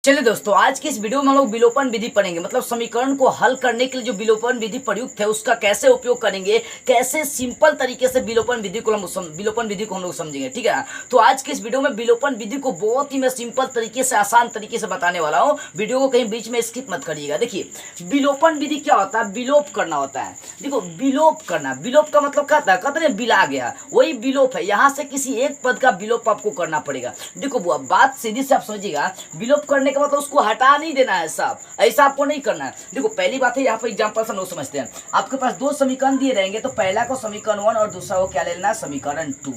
चलिए दोस्तों, आज की इस वीडियो में हम लोग विलोपन विधि पढ़ेंगे। मतलब समीकरण को हल करने के लिए जो विलोपन विधि प्रयुक्त है उसका कैसे उपयोग करेंगे, कैसे सिंपल तरीके से विलोपन विधि को हम लोग समझेंगे। ठीक है, तो आज की इस वीडियो में विलोपन विधि को बहुत ही मैं सिंपल तरीके से, आसान तरीके से बताने वाला हूँ। वीडियो को कहीं बीच में स्किप मत करिएगा। देखिए, विलोपन विधि क्या होता है? विलोप करना होता है। देखो, विलोप करना, विलोप का मतलब क्या होता है? कहते हैं बिला गया, वही विलोप है। यहाँ से किसी एक पद का विलोप आपको करना पड़ेगा। देखो बुआ, बात सीधी से आप समझिएगा। विलोप करने का मतलब उसको हटा नहीं देना है साहब, ऐसा आपको नहीं करना है। देखो, पहली बात है, यहाँ पर एग्जांपल से हम लोग समझते हैं। आपके पास दो समीकरण दिए रहेंगे, तो पहला को समीकरण 1 और दूसरा को क्या ले लेना है? समीकरण 2।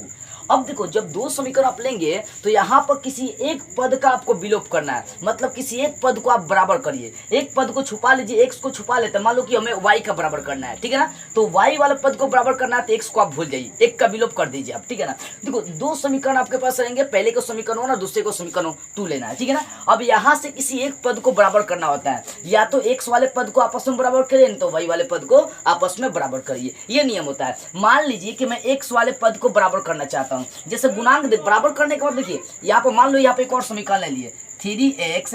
अब देखो, जब दो समीकरण आप लेंगे तो यहाँ पर किसी एक पद का आपको विलोप करना है। मतलब किसी एक पद को आप बराबर करिए। एक पद को छुपा लीजिए, x को छुपा लेते हैं। मान लो कि हमें y का बराबर करना है, ठीक है ना? तो y वाले पद को बराबर करना है, तो x को आप भूल जाइए, एक का विलोप कर दीजिए आप, ठीक है ना? देखो, दो समीकरण आपके पास रहेंगे, पहले को समीकरण 1 और दूसरे को समीकरण 2 लेना है, ठीक है ना? अब यहाँ से किसी एक पद को बराबर करना होता है। या तो x वाले पद को आपस में बराबर करिए, तो y वाले पद को आपस में बराबर करिए। ये नियम होता है। मान लीजिए कि मैं x वाले पद को बराबर करना चाहता हूँ। जैसे गुणांक बराबर करने के बाद देखिए, यहाँ पर मान लो, यहाँ पे एक और समीकरण ले लिए, 3x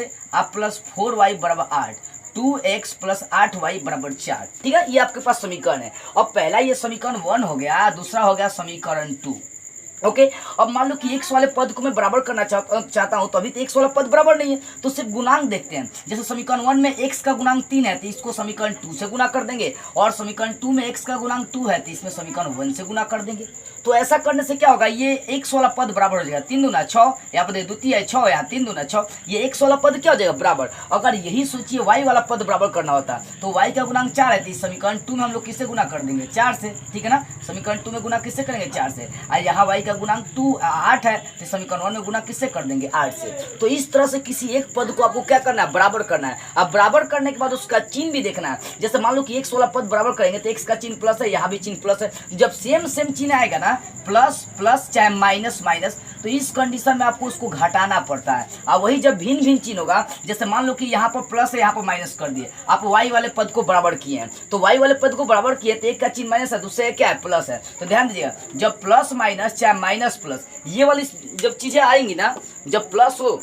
प्लस 4y बराबर 8, 2x प्लस 8y बराबर 4। ठीक है, ये आपके पास समीकरण है। और पहला ये समीकरण 1 हो गया, दूसरा हो गया समीकरण 2। ओके, अब मान लो कि x वाले पद को मैं बराबर करना चाहता हूं, तो अभी तो x वाला पद बराबर नहीं है, तो सिर्फ गुणांक देखते हैं। जैसे समीकरण 1 में x का गुणांक 3 है, तो इसको समीकरण 2 से गुना कर देंगे। और समीकरण 2 में x का गुणांक 2 है, तो इसमें समीकरण 1 से गुना कर देंगे। तो ऐसा करने से क्या होगा? ये x वाला पद बराबर हो जाएगा, 3 दूना 6, यहाँ पर द्वितीय 6, यहाँ 3 दूना 6, ये x वाला पद क्या हो जाएगा? बराबर। अगर यही सोचिए y वाला पद बराबर करना होता, तो y का गुणांक 4 है, तो इस समीकरण 2 में हम लोग किससे गुना कर देंगे? 4 से, ठीक है ना? समीकरण 2 में गुना किससे करेंगे? 4 से। और यहाँ y का गुणांक 8 है, तो समीकरण 1 में गुना किससे कर देंगे? 8 से। तो इस तरह से किसी एक पद को आपको क्या करना है? बराबर करना है। अब बराबर करने के बाद उसका चिन्ह भी देखना है। जैसे मान लो कि x वाला पद बराबर करेंगे, तो x का चिन्ह प्लस है, यहाँ भी चिन्ह प्लस है। जब सेम सेम चिन्ह आएगा ना, प्लस प्लस चाहे माइनस माइनस, तो इस कंडीशन में आपको उसको घटाना पड़ता है। और वही जब भिन्न भिन्न चिन्ह होगा, जैसे मान लो कि यहाँ पर प्लस है, यहाँ पर माइनस कर दिए, आप y वाले पद को बराबर किए हैं, तो y वाले पद को बराबर किए, तो एक का चिन्ह माइनस है, दूसरे क्या है? प्लस है। तो ध्यान दीजिएगा, जब प्लस माइनस चाहे माइनस प्लस, ये वाली जब चीजें आएंगी ना, जब प्लस हो,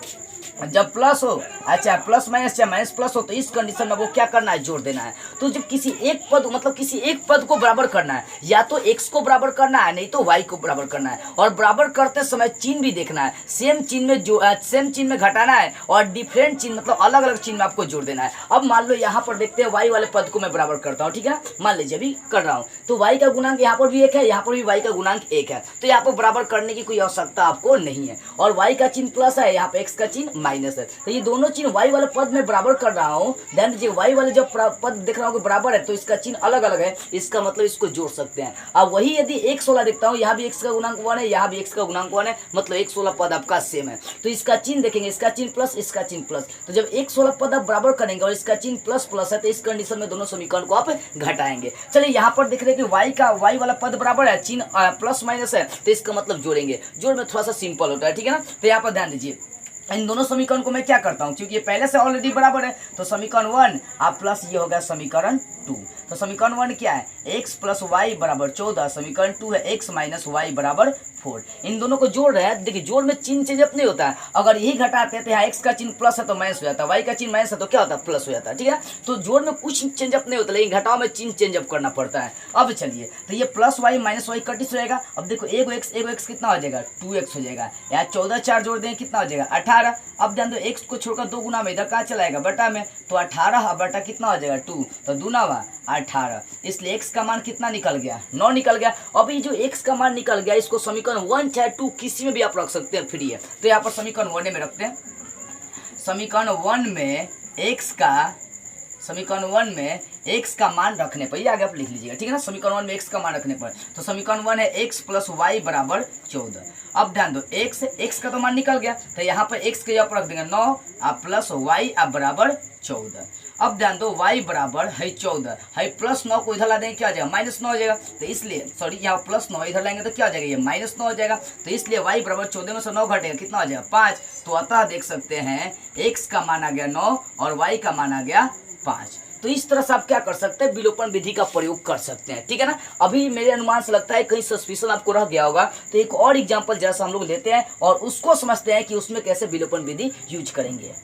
अच्छा, प्लस माइनस चाहे माइनस प्लस हो, तो इस कंडीशन में वो क्या करना है? जोड़ देना है। तो जब किसी एक पद, मतलब किसी एक पद को बराबर करना है, या तो x को बराबर करना है, नहीं तो y को बराबर करना है। और बराबर करते समय चिन्ह भी देखना है। सेम चिन्ह में सेम चिन्ह में घटाना है, और डिफरेंट चिन्ह मतलब अलग अलग चिन्ह में आपको जोड़ देना है। अब मान लो यहाँ पर देखते हैं, y वाले पद को मैं बराबर करता हूँ, ठीक है ना? मान लीजिए अभी कर रहा हूँ, तो y का गुणांक यहाँ पर भी 1 है, यहाँ पर भी y का गुणांक 1 है, तो यहाँ पर बराबर करने की कोई आवश्यकता आपको नहीं है। और y का चिन्ह प्लस है, यहाँ पे x का चिन्ह माइनस है, तो ये दोनों चिन्ह y वाले पद में बराबर कर रहा हूँ। ध्यान दीजिए, y वाले जब पद देख रहा हूँ कि बराबर है, तो इसका चिन्ह अलग अलग है, इसका मतलब इसको जोड़ सकते हैं। अब वही यदि x वाला देखता हूँ, यहाँ भी x का गुणांक 1 है, यहाँ भी x का गुणांक 1 है, मतलब x वाला पद आपका सेम है, तो इसका चिन्ह देखेंगे, इसका चिन्ह प्लस, इसका चिन्ह प्लस। तो जब x वाला पद आप बराबर करेंगे और इसका चिन्ह प्लस प्लस है, तो इस कंडीशन में दोनों समीकरण को आप घटाएंगे। चलिए, यहाँ पर देख रहे हैं कि y वाला पद बराबर है, चिन्ह प्लस माइनस है, तो इसका मतलब जोड़ेंगे। जोड़ में थोड़ा सा सिंपल होता है, ठीक है ना? तो यहाँ पर ध्यान दीजिए, इन दोनों समीकरण को मैं क्या करता हूं, क्योंकि ये पहले से ऑलरेडी बराबर है, तो समीकरण 1 आप प्लस ये हो गया समीकरण 2। तो समीकरण 1 क्या है? x प्लस वाई बराबर 14, समीकरण 2 है x माइनस वाई बराबर 4। इन दोनों को जोड़ रहे हैं। देखिए, जोड़ में चिन्ह चेंजअप नहीं होता है। अगर यही घटाते हैं, तो यहाँ x का चिन्ह प्लस है तो माइनस हो जाता है, y का चिन्ह माइनस है तो क्या होता है? प्लस हो जाता है, ठीक है? तो जोड़ में कुछ चेंजअप नहीं होता, लेकिन घटाव में चिन्ह चेंजअप करना पड़ता है। अब चलिए, तो ये प्लस वाई माइनस वाई कटिस हो जाएगा। अब देखो, एगो x कितना हो जाएगा? 2x हो जाएगा। यहाँ 14 4 जोड़ देंगे, कितना हो जाएगा? 18। अब ध्यान दो, x को छोड़कर 2 गुना में इधर कहाँ चलाएगा? बटा में, तो 18 बटा कितना हो जाएगा? 2, तो दूना हुआ 18। इसलिए x का मान कितना निकल गया? 9 निकल गया। अभी जो x का मान निकल गया, इसको समीकरण 1 चाहे 2 किसी में भी आप रख सकते हैं, फ्री है। तो यहाँ पर समीकरण 1 में रखते हैं। समीकरण 1 में x का मान रखने पर, ये आगे आप लिख लीजिएगा, ठीक है ना? समीकरण 1 में x का मान रखने पर, तो समीकरण 1 है x प्लस वाई बराबर 14। अब ध्यान दो, x का तो मान निकल गया, तो यहाँ पर x के जगह पर रख देंगे 9 प्लस वाई बराबर 14। अब ध्यान दो, y बराबर है 14 है, प्लस 9 को इधर ला देंगे, क्या हो जाएगा? माइनस 9 हो जाएगा। तो इसलिए सॉरी, यहाँ प्लस 9 इधर लाएंगे तो क्या हो जाएगा? ये माइनस 9 हो जाएगा। तो इसलिए y बराबर 14 में से 9 घटेगा, कितना हो जाएगा? 5। तो अतः देख सकते हैं, x का मान आ गया 9 और y का मान आ गया 5। तो इस तरह से आप क्या कर सकते हैं? विलोपन विधि का प्रयोग कर सकते हैं, ठीक है ना? अभी मेरे अनुमान से लगता है कहीं सस्पिशन आपको रह गया होगा, तो एक और एग्जांपल जैसा हम लोग लेते हैं और उसको समझते हैं कि उसमें कैसे विलोपन विधि यूज करेंगे।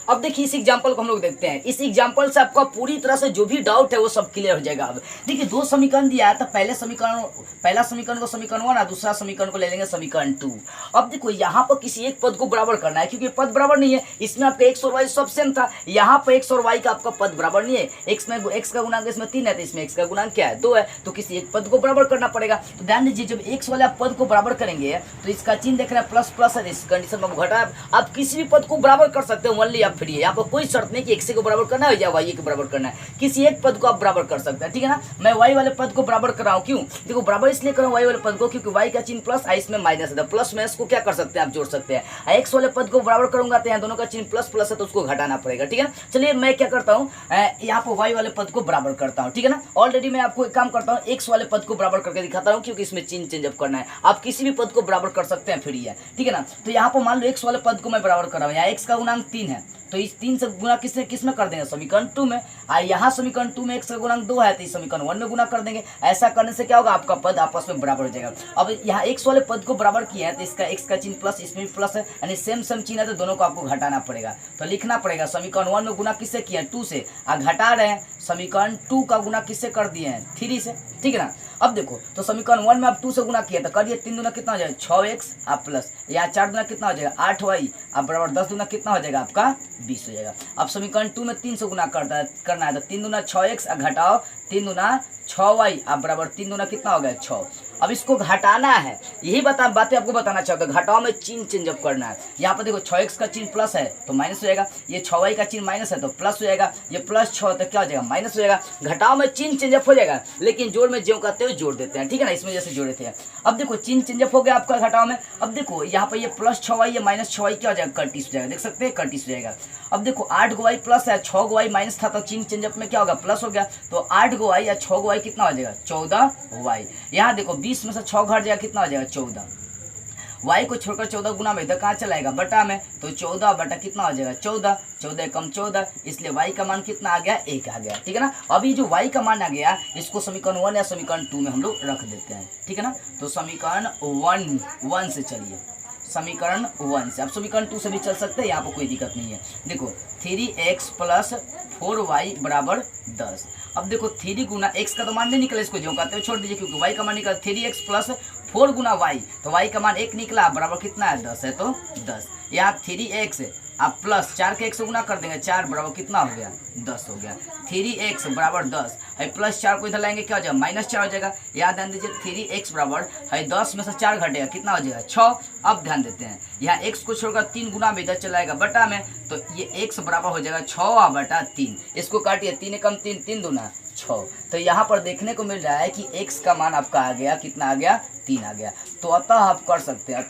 अब देखिए इस एग्जांपल को हम लोग देखते हैं। इस एग्जांपल से आपका पूरी तरह से जो भी डाउट है वो सब क्लियर हो जाएगा। अब देखिए दो समीकरण दिया है, तो पहला समीकरण को समीकरण 1 और दूसरा समीकरण को ले लेंगे समीकरण 2। अब देखो यहाँ पर किसी एक पद को बराबर करना है, क्योंकि पद बराबर नहीं है, इसमें आपका एक्स और वाई सब सेम था, यहाँ पर एक्स और वाई का आपका पद बराबर नहीं है। एक्स में एक्स का गुणांक इसमें 3 है, तो इसमें एक्स का गुणांक क्या है 2 है, तो किसी एक पद को बराबर करना पड़ेगा। तो ध्यान दीजिए जब एक्स वाले आप पद को बराबर करेंगे तो इसका चिन्ह देख रहे हैं प्लस प्लस है, इस कंडीशन में घटा। आप किसी भी पद को बराबर कर सकते हो, ओनली आप फ्री है, यहाँ पर कोई शर्त नहीं कि एक्स को बराबर करना है या वाई को बराबर करना है, किसी एक पद को आप बराबर कर सकते हैं, ठीक है ना। मैं वाई वाले पद को बराबर कर रहा हूँ, क्यों देखो बराबर इसलिए कर रहा हूँ वाई वाले पद को, क्योंकि वाई का चिन्ह प्लस है, इसमें माइनस है, प्लस में इसको क्या कर सकते हैं आप जोड़ सकते हैं। एक्स वाले पद को बराबर करूंगा तो यहाँ दोनों का चिन्ह प्लस प्लस है, तो उसको घटाना पड़ेगा, ठीक है ना। चलिए मैं क्या करता हूँ, यहाँ पर वाई वाले पद को बराबर करता हूँ, ठीक है ना। ऑलरेडी मैं आपको एक काम करता हूँ, एक्स वाले पद को बराबर करके दिखाता हूँ, क्योंकि इसमें चिन्ह चेंज अप करना है। आप किसी भी पद को बराबर कर सकते हैं, फ्री है, ठीक है ना। तो यहाँ पर मान लो एक्स वाले पद को मैं बराबर कर रहा हूँ, यहाँ एक्स का गुणांक 3 है, तो इस 3 से गुना किसमें कर देंगे, समीकरण 2 में। यहाँ समीकरण 2 में एक्स का गुणांक 2 है, तो इस समीकरण 1 में गुना कर देंगे। ऐसा करने से क्या होगा, आपका पद आपस में बराबर हो जाएगा। अब यहाँ एक्स वाले पद को बराबर किया है, तो इसका एक्स का चिन्ह प्लस, इसमें भी प्लस है, यानी सेम चिन्ह है, तो दोनों को आपको घटाना पड़ेगा। तो लिखना पड़ेगा समीकरण 1 में गुना किससे किया है, 2 से, घटा रहे हैं समीकरण 2 का गुना किससे कर दिए हैं, 3 से, ठीक है ना। अब देखो तो समीकरण 1 में आप 2 से गुना किया, तो करिए 3 दूना कितना हो जाएगा 6x आप प्लस, यहाँ 4 दूना कितना हो जाएगा 8y आप बराबर 10 दूना कितना हो जाएगा आपका 20 हो जाएगा। अब समीकरण 2 में 3 से गुना करना है, तो 3 दूना 6x घटाओ 3 दूना 6y आप बराबर 3 दूना कितना हो गया 6। अब इसको घटाना है, यही बातें आपको बताना चाहता हूँ। घटाओ में चिन्ह चेंज अप करना है। यहाँ पर देखो 6x का चिन्ह प्लस है तो माइनस हो जाएगा, ये 6y का चिन्ह माइनस है तो प्लस हो जाएगा, ये प्लस 6 तो क्या हो जाएगा माइनस हो जाएगा। घटाओ में चिन्ह चेंज अप हो जाएगा, लेकिन जोड़ में ज्यों कहते हो जोड़ देते हैं, ठीक है ना, इसमें जैसे जोड़े थे। अब देखो चिन्ह चेंज अप हो गया आपका घटाओ में। अब देखो यहाँ पर ये प्लस 6y ये माइनस 6y क्या हो जाएगा कटिस हो जाएगा, देख सकते हैं कटिस हो जाएगा। अब देखो 8 गो y प्लस है, 6 गो y माइनस था, तो चिन्ह चेंज अप में क्या होगा प्लस हो गया, तो 8 गो y या 6 गो y कितना हो जाएगा 14y। यहाँ देखो 20 में से 6 घट जाएगा कितना हो जाएगा 14, y को छोड़कर 14 गुना में इधर कहाँ चलाएगा बटा में, तो 14 बटा कितना हो जाएगा 14, 14 कम 14, इसलिए y का मान कितना आ गया 1 आ गया, ठीक है ना। अभी जो y का मान आ गया इसको समीकरण 1 या समीकरण 2 में हम लोग रख देते हैं, ठीक है ना। तो समीकरण 1 से चलिए, समीकरण 1 से, अब समीकरण 2 से भी चल सकते हैं, यहाँ पर कोई दिक्कत नहीं है। देखो 3x प्लस 4y बराबर 10। अब देखो 3 गुना x का तो मान नहीं निकला, इसको जो कहते हो छोड़ दीजिए, क्योंकि y का मान निकला 3x प्लस 4 गुना y, तो y का मान 1 निकला बराबर कितना है 10 है, तो 10। यहाँ 3x आप प्लस 4 के 1 से गुना कर देंगे, 4 बराबर कितना हो गया 10 हो गया। 3x बराबर 10 है, प्लस 4 को इधर लाएंगे क्या हो जाएगा माइनस 4 हो जाएगा। याद ध्यान दीजिए 3x बराबर है 10 में से 4 घटेगा कितना हो जाएगा 6। अब ध्यान देते हैं यहाँ x को छोड़कर 3 गुना में इधर चलाएगा बटा में, तो ये x बराबर हो जाएगा 6 बटा 3, इसको काटिए 3 कम 3, 3 दूना 6। तो यहाँ पर देखने को मिल रहा है कि x का मान आपका आ गया कितना आ गया 3 आ गया। तो अतः आप कर सकते हैं,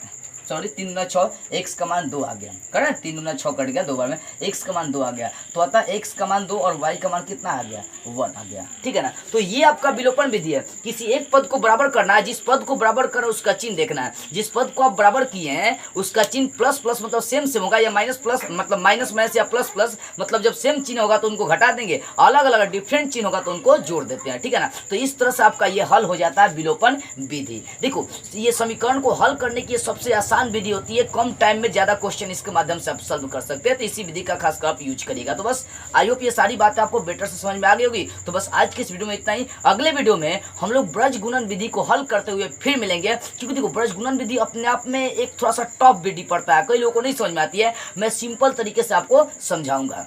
सॉरी 3 दूना 6, x का मान 2 आ गया, करेक्ट 3 दूना 6 कट गया 2 बार में, x का मान 2 आ गया, तो अतः x का मान 2 और y का मान कितना आ गया 1 आ गया, ठीक है ना। तो ये आपका विलोपन विधि है, किसी एक पद को बराबर करना है, जिस पद को बराबर करो उसका चिन्ह देखना है, जिस पद को आप बराबर किए हैं उसका चिन्ह प्लस प्लस मतलब सेम होगा, या माइनस प्लस मतलब माइनस माइनस, या प्लस प्लस मतलब जब सेम चिन्ह होगा तो उनको घटा देंगे, अलग अलग डिफरेंट चिन्ह होगा तो उनको जोड़ देते हैं, ठीक है ना। तो इस तरह से आपका ये हल हो जाता है विलोपन विधि। देखो ये समीकरण को हल करने की सबसे आसान विधि होती है, कम टाइम में ज्यादा क्वेश्चन इसके माध्यम से आप सॉल्व कर सकते हैं, तो इसी विधि का खासकर आप यूज करिएगा। तो बस आई होप ये सारी बातें आपको बेटर से समझ में आ गई होगी। तो बस आज के इस वीडियो में इतना ही, अगले वीडियो में हम लोग ब्रज गुणन विधि को हल करते हुए फिर मिलेंगे, क्योंकि देखो ब्रज गुणन विधि अपने आप में एक थोड़ा सा टफ विधि पड़ता है, कई लोगों को नहीं समझ में आती है, मैं सिंपल तरीके से आपको समझाऊंगा।